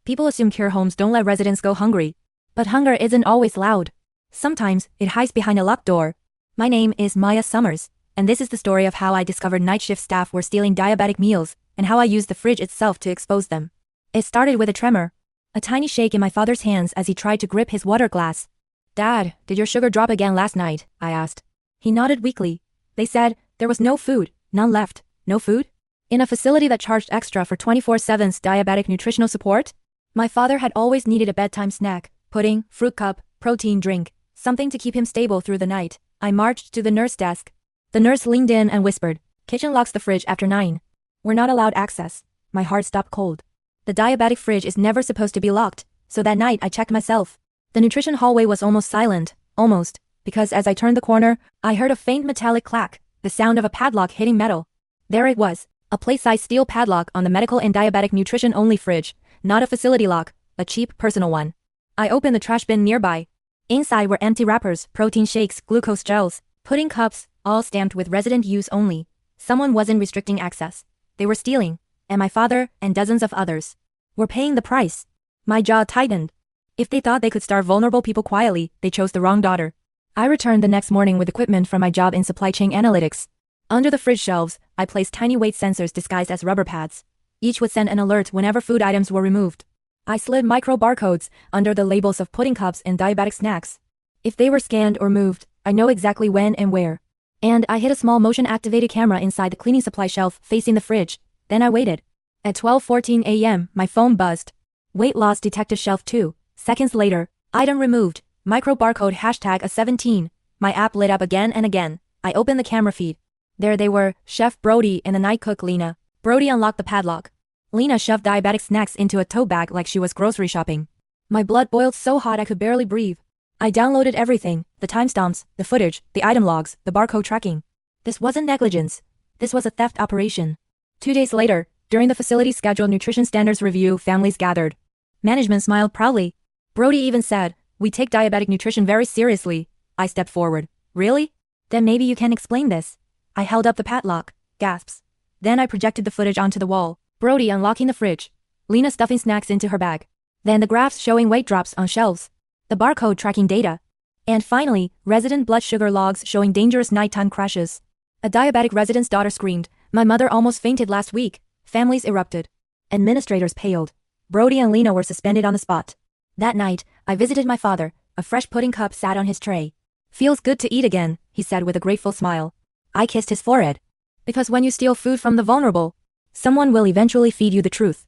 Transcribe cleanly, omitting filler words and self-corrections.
People assume care homes don't let residents go hungry. But hunger isn't always loud. Sometimes, it hides behind a locked door. My name is Maya Summers, and this is the story of how I discovered night shift staff were stealing diabetic meals, and how I used the fridge itself to expose them. It started with a tremor. A tiny shake in my father's hands as he tried to grip his water glass. "Dad, did your sugar drop again last night?" I asked. He nodded weakly. "They said there was no food, none left." "No food? In a facility that charged extra for 24/7 diabetic nutritional support?" My father had always needed a bedtime snack, pudding, fruit cup, protein drink, something to keep him stable through the night. I marched to the nurse desk. The nurse leaned in and whispered, "Kitchen locks the fridge after 9. We're not allowed access." My heart stopped cold. The diabetic fridge is never supposed to be locked, so that night I checked myself. The nutrition hallway was almost silent, almost, because as I turned the corner, I heard a faint metallic clack, the sound of a padlock hitting metal. There it was, a plate-sized steel padlock on the medical and diabetic nutrition-only fridge, not a facility lock, a cheap personal one. I opened the trash bin nearby. Inside were empty wrappers, protein shakes, glucose gels, pudding cups, all stamped with resident use only. Someone wasn't restricting access. They were stealing, and my father and dozens of others were paying the price. My jaw tightened. If they thought they could starve vulnerable people quietly, they chose the wrong daughter. I returned the next morning with equipment from my job in supply chain analytics. Under the fridge shelves, I placed tiny weight sensors disguised as rubber pads. Each would send an alert whenever food items were removed. I slid micro barcodes under the labels of pudding cups and diabetic snacks. If they were scanned or moved, I know exactly when and where. And I hid a small motion-activated camera inside the cleaning supply shelf facing the fridge. Then I waited. At 12:14 a.m., my phone buzzed. Weight loss detected shelf 2. Seconds later, item removed, micro barcode hashtag #A17. My app lit up again and again. I opened the camera feed. There they were, Chef Brody and the night cook Lena. Brody unlocked the padlock. Lena shoved diabetic snacks into a tote bag like she was grocery shopping. My blood boiled so hot I could barely breathe. I downloaded everything, the timestamps, the footage, the item logs, the barcode tracking. This wasn't negligence. This was a theft operation. 2 days later, during the facility's scheduled nutrition standards review, families gathered. Management smiled proudly. Brody even said, "We take diabetic nutrition very seriously." I stepped forward. "Really? Then maybe you can explain this." I held up the padlock. Gasps. Then I projected the footage onto the wall. Brody unlocking the fridge. Lena stuffing snacks into her bag. Then the graphs showing weight drops on shelves. The barcode tracking data. And finally, resident blood sugar logs showing dangerous nighttime crashes. A diabetic resident's daughter screamed, "My mother almost fainted last week." Families erupted. Administrators paled. Brody and Lena were suspended on the spot. That night, I visited my father. A fresh pudding cup sat on his tray. "Feels good to eat again," he said with a grateful smile. I kissed his forehead. Because when you steal food from the vulnerable, someone will eventually feed you the truth.